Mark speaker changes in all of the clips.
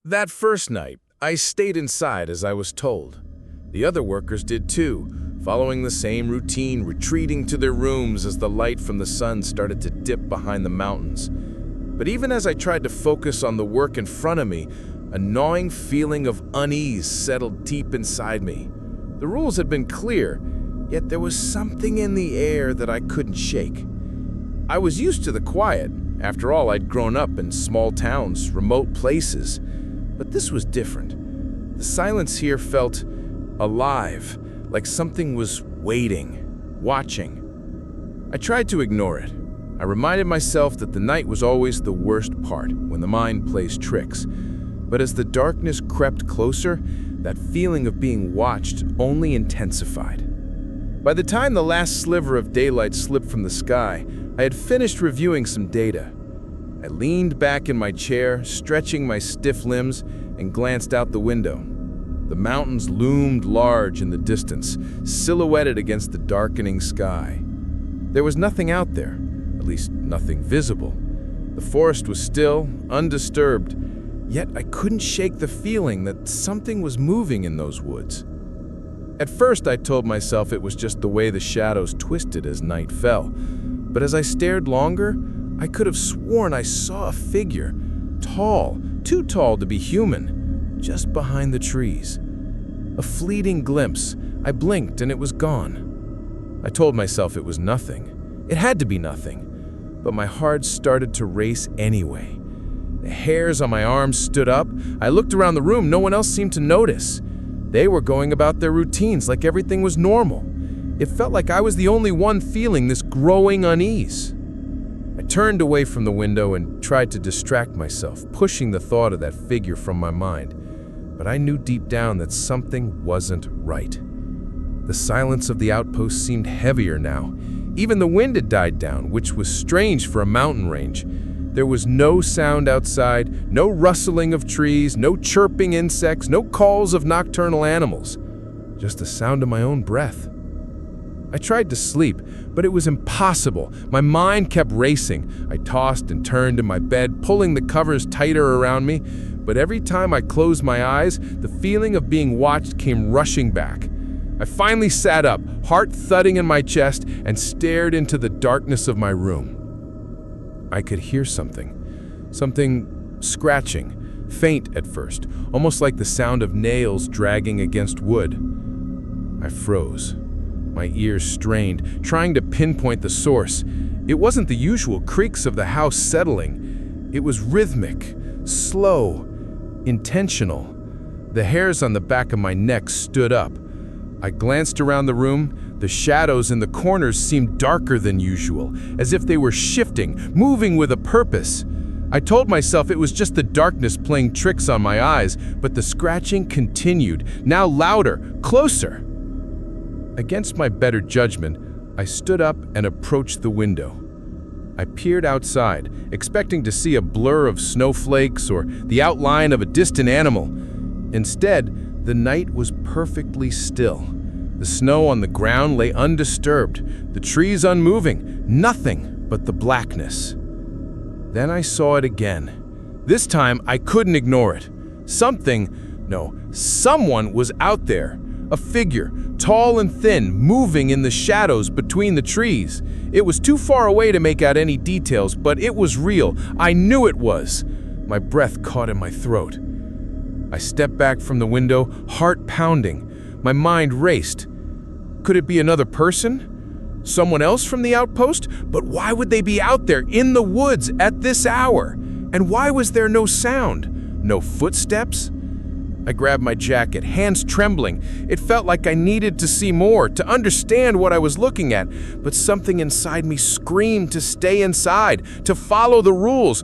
Speaker 1: That first night, I stayed inside as I was told. The other workers did too, following the same routine, retreating to their rooms as the light from the sun started to dip behind the mountains. But even as I tried to focus on the work in front of me, a gnawing feeling of unease settled deep inside me. The rules had been clear, yet there was something in the air that I couldn't shake. I was used to the quiet. After all, I'd grown up in small towns, remote places. But this was different. The silence here felt alive, like something was waiting, watching. I tried to ignore it. I reminded myself that the night was always the worst part, when the mind plays tricks. But as the darkness crept closer, that feeling of being watched only intensified. By the time the last sliver of daylight slipped from the sky, I had finished reviewing some data. I leaned back in my chair, stretching my stiff limbs, and glanced out the window. The mountains loomed large in the distance, silhouetted against the darkening sky. There was nothing out there, at least nothing visible. The forest was still, undisturbed, yet I couldn't shake the feeling that something was moving in those woods. At first, I told myself it was just the way the shadows twisted as night fell, but as I stared longer, I could have sworn I saw a figure, tall, too tall to be human, just behind the trees. A fleeting glimpse. I blinked and it was gone. I told myself it was nothing. It had to be nothing, but my heart started to race anyway. The hairs on my arms stood up. I looked around the room. No one else seemed to notice. They were going about their routines like everything was normal. It felt like I was the only one feeling this growing unease. I turned away from the window and tried to distract myself, pushing the thought of that figure from my mind. But I knew deep down that something wasn't right. The silence of the outpost seemed heavier now. Even the wind had died down, which was strange for a mountain range. There was no sound outside, no rustling of trees, no chirping insects, no calls of nocturnal animals. Just the sound of my own breath. I tried to sleep, but it was impossible. My mind kept racing. I tossed and turned in my bed, pulling the covers tighter around me. But every time I closed my eyes, the feeling of being watched came rushing back. I finally sat up, heart thudding in my chest, and stared into the darkness of my room. I could hear something scratching, faint at first, almost like the sound of nails dragging against wood. I froze. My ears strained, trying to pinpoint the source. It wasn't the usual creaks of the house settling. It was rhythmic, slow, intentional. The hairs on the back of my neck stood up. I glanced around the room. The shadows in the corners seemed darker than usual, as if they were shifting, moving with a purpose. I told myself it was just the darkness playing tricks on my eyes, but the scratching continued, now louder, closer. Against my better judgment, I stood up and approached the window. I peered outside, expecting to see a blur of snowflakes or the outline of a distant animal. Instead, the night was perfectly still. The snow on the ground lay undisturbed, the trees unmoving, nothing but the blackness. Then I saw it again. This time, I couldn't ignore it. Someone was out there. A figure, tall and thin, moving in the shadows between the trees. It was too far away to make out any details, but it was real. I knew it was. My breath caught in my throat. I stepped back from the window, heart pounding. My mind raced. Could it be another person? Someone else from the outpost? But why would they be out there in the woods at this hour? And why was there no sound? No footsteps? I grabbed my jacket, hands trembling. It felt like I needed to see more, to understand what I was looking at. But something inside me screamed to stay inside, to follow the rules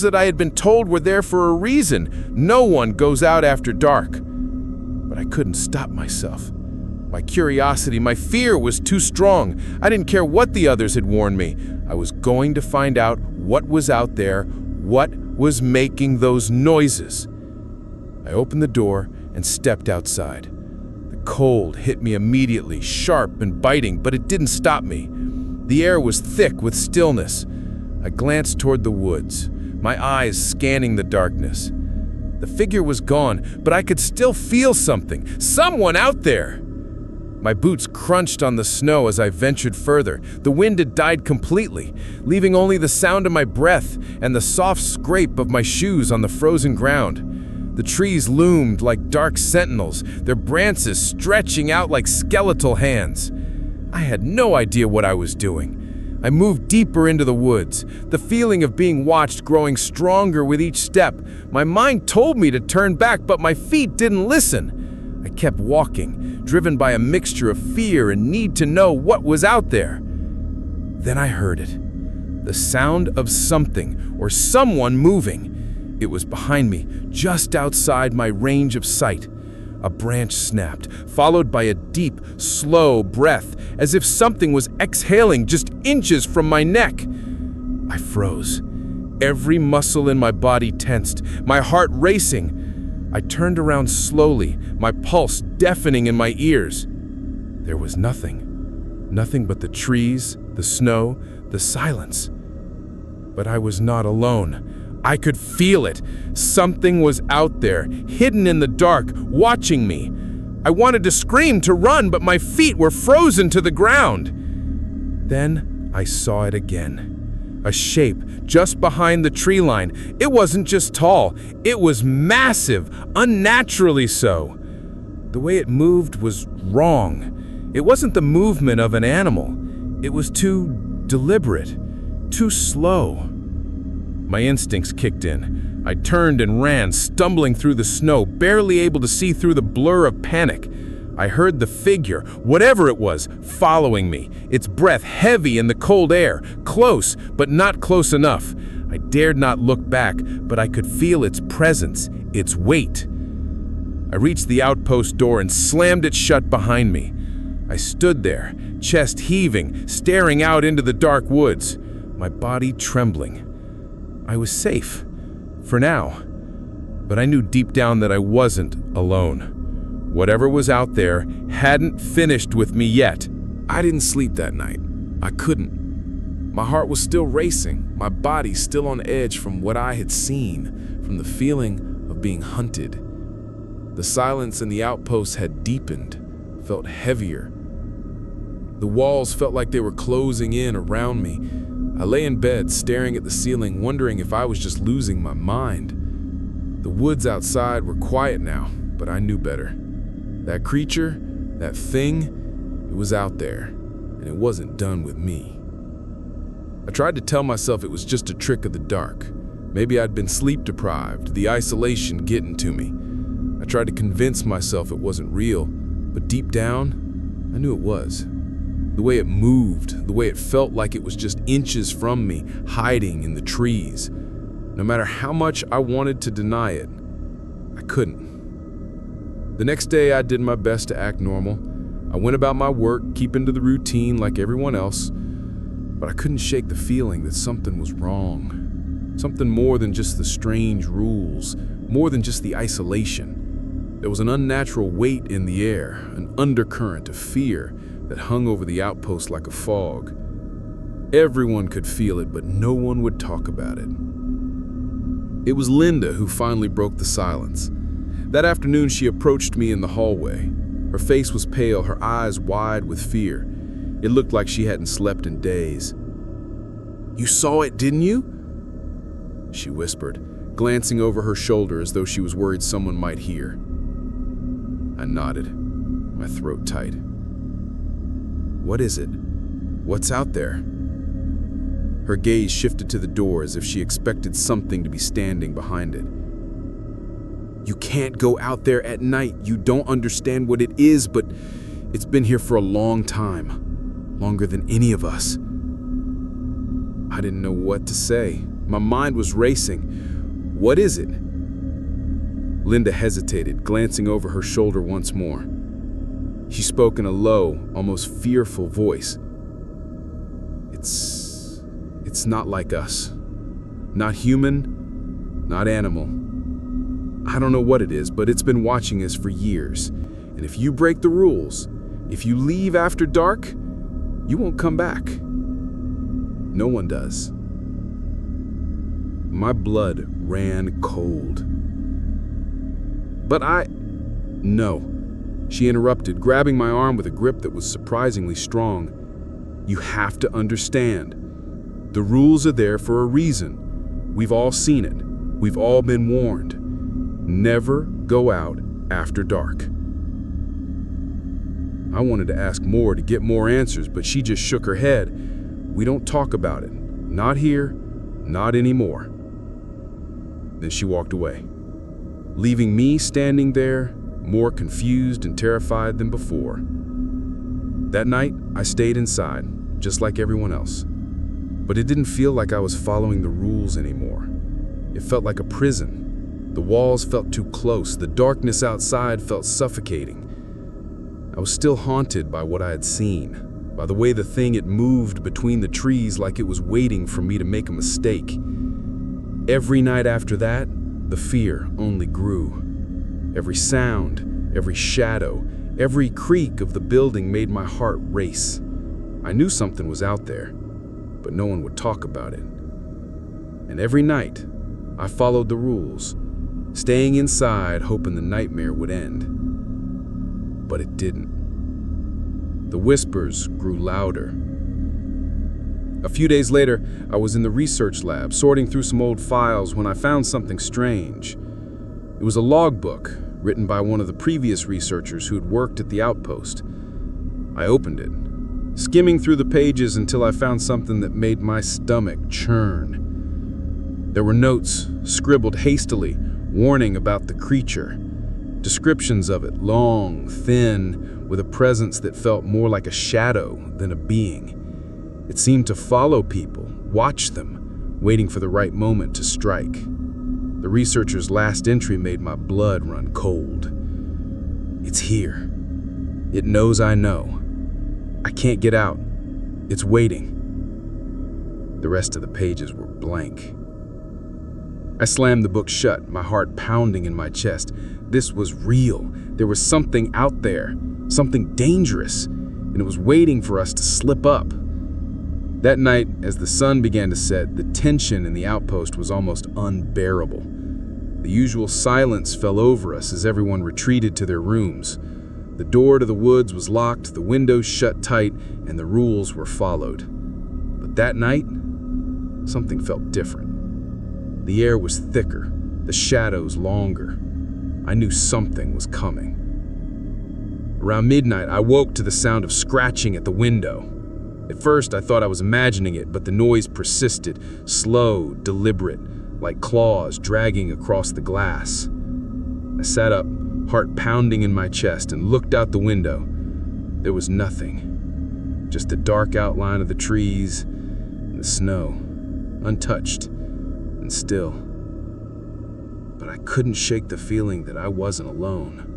Speaker 1: that I had been told were there for a reason. No one goes out after dark. But I couldn't stop myself. My curiosity, my fear was too strong. I didn't care what the others had warned me. I was going to find out what was out there, what was making those noises. I opened the door and stepped outside. The cold hit me immediately, sharp and biting, but it didn't stop me. The air was thick with stillness. I glanced toward the woods, my eyes scanning the darkness. The figure was gone, but I could still feel something, someone out there. My boots crunched on the snow as I ventured further. The wind had died completely, leaving only the sound of my breath and the soft scrape of my shoes on the frozen ground. The trees loomed like dark sentinels, their branches stretching out like skeletal hands. I had no idea what I was doing. I moved deeper into the woods, the feeling of being watched growing stronger with each step. My mind told me to turn back, but my feet didn't listen. I kept walking, driven by a mixture of fear and need to know what was out there. Then I heard it. The sound of something or someone moving. It was behind me, just outside my range of sight. A branch snapped, followed by a deep, slow breath, as if something was exhaling just inches from my neck. I froze. Every muscle in my body tensed, my heart racing. I turned around slowly, my pulse deafening in my ears. There was nothing. Nothing but the trees, the snow, the silence. But I was not alone. I could feel it. Something was out there, hidden in the dark, watching me. I wanted to scream, to run, but my feet were frozen to the ground. Then I saw it again. A shape just behind the tree line. It wasn't just tall, it was massive, unnaturally so. The way it moved was wrong. It wasn't the movement of an animal. It was too deliberate, too slow. My instincts kicked in. I turned and ran, stumbling through the snow, barely able to see through the blur of panic. I heard the figure, whatever it was, following me, its breath heavy in the cold air, close, but not close enough. I dared not look back, but I could feel its presence, its weight. I reached the outpost door and slammed it shut behind me. I stood there, chest heaving, staring out into the dark woods, my body trembling. I was safe, for now, but I knew deep down that I wasn't alone. Whatever was out there hadn't finished with me yet.
Speaker 2: I didn't sleep that night. I couldn't. My heart was still racing, my body still on edge from what I had seen, from the feeling of being hunted. The silence in the outpost had deepened, felt heavier. The walls felt like they were closing in around me. I lay in bed, staring at the ceiling, wondering if I was just losing my mind. The woods outside were quiet now, but I knew better. That creature, that thing, it was out there, and it wasn't done with me. I tried to tell myself it was just a trick of the dark. Maybe I'd been sleep deprived, the isolation getting to me. I tried to convince myself it wasn't real, but deep down, I knew it was. The way it moved, the way it felt like it was just inches from me, hiding in the trees. No matter how much I wanted to deny it, I couldn't. The next day, I did my best to act normal. I went about my work, keeping to the routine like everyone else, but I couldn't shake the feeling that something was wrong. Something more than just the strange rules, more than just the isolation. There was an unnatural weight in the air, an undercurrent of fear that hung over the outpost like a fog. Everyone could feel it, but no one would talk about it. It was Linda who finally broke the silence. That afternoon, she approached me in the hallway. Her face was pale, her eyes wide with fear. It looked like she hadn't slept in days. "You saw it, didn't you?" she whispered, glancing over her shoulder as though she was worried someone might hear. I nodded, my throat tight. "What is it? What's out there?" Her gaze shifted to the door as if she expected something to be standing behind it. "You can't go out there at night. You don't understand what it is, but it's been here for a long time. Longer than any of us." I didn't know what to say. My mind was racing. "What is it?" Linda hesitated, glancing over her shoulder once more. She spoke in a low, almost fearful voice. It's not like us. Not human, not animal. I don't know what it is, but it's been watching us for years. And if you break the rules, if you leave after dark, you won't come back. No one does." My blood ran cold. No, she interrupted, grabbing my arm with a grip that was surprisingly strong. You have to understand. The rules are there for a reason. We've all seen it. We've all been warned. Never go out after dark. I wanted to ask more to get more answers, but she just shook her head. We don't talk about it. Not here, not anymore. Then she walked away, leaving me standing there, more confused and terrified than before. That night, I stayed inside, just like everyone else. But it didn't feel like I was following the rules anymore. It felt like a prison. The walls felt too close. The darkness outside felt suffocating. I was still haunted by what I had seen, by the way the thing had moved between the trees like it was waiting for me to make a mistake. Every night after that, the fear only grew. Every sound, every shadow, every creak of the building made my heart race. I knew something was out there, but no one would talk about it. And every night, I followed the rules, staying inside hoping the nightmare would end. But it didn't. The whispers grew louder. A few days later, I was in the research lab, sorting through some old files when I found something strange. It was a logbook written by one of the previous researchers who had worked at the Outpost. I opened it, skimming through the pages until I found something that made my stomach churn. There were notes scribbled hastily, warning about the creature. Descriptions of it, long, thin, with a presence that felt more like a shadow than a being. It seemed to follow people, watch them, waiting for the right moment to strike. The researcher's last entry made my blood run cold. It's here. It knows I know. I can't get out. It's waiting. The rest of the pages were blank. I slammed the book shut, my heart pounding in my chest. This was real. There was something out there, something dangerous, and it was waiting for us to slip up. That night, as the sun began to set, the tension in the outpost was almost unbearable. The usual silence fell over us as everyone retreated to their rooms. The door to the woods was locked, the windows shut tight, and the rules were followed. But that night, something felt different. The air was thicker, the shadows longer. I knew something was coming. Around midnight, I woke to the sound of scratching at the window. At first, I thought I was imagining it, but the noise persisted, slow, deliberate, like claws dragging across the glass. I sat up, heart pounding in my chest, and looked out the window. There was nothing, just the dark outline of the trees and the snow, untouched and still. But I couldn't shake the feeling that I wasn't alone.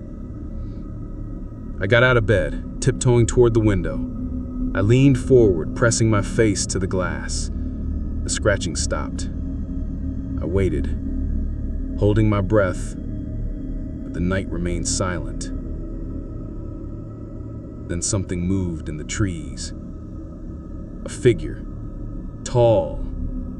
Speaker 2: I got out of bed, tiptoeing toward the window. I leaned forward, pressing my face to the glass. The scratching stopped. I waited, holding my breath, but the night remained silent. Then something moved in the trees. A figure, tall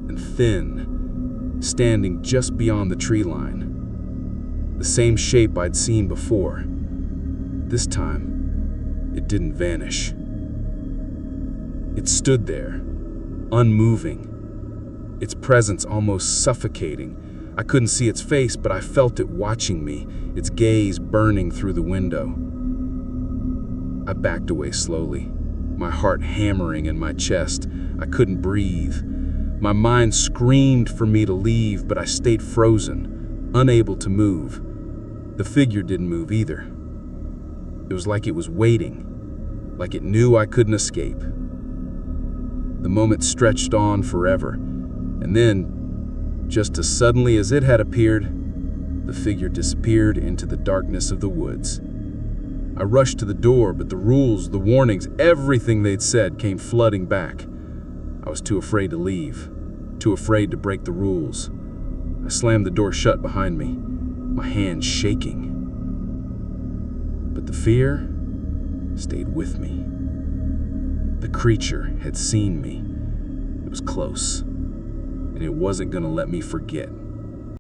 Speaker 2: and thin, standing just beyond the tree line. The same shape I'd seen before. This time, it didn't vanish. It stood there, unmoving, its presence almost suffocating. I couldn't see its face, but I felt it watching me, its gaze burning through the window. I backed away slowly, my heart hammering in my chest. I couldn't breathe. My mind screamed for me to leave, but I stayed frozen, unable to move. The figure didn't move either. It was like it was waiting, like it knew I couldn't escape. The moment stretched on forever, and then, just as suddenly as it had appeared, the figure disappeared into the darkness of the woods. I rushed to the door, but the rules, the warnings, everything they'd said came flooding back. I was too afraid to leave, too afraid to break the rules. I slammed the door shut behind me, my hands shaking. But the fear stayed with me. The creature had seen me. It was close, and it wasn't going to let me forget.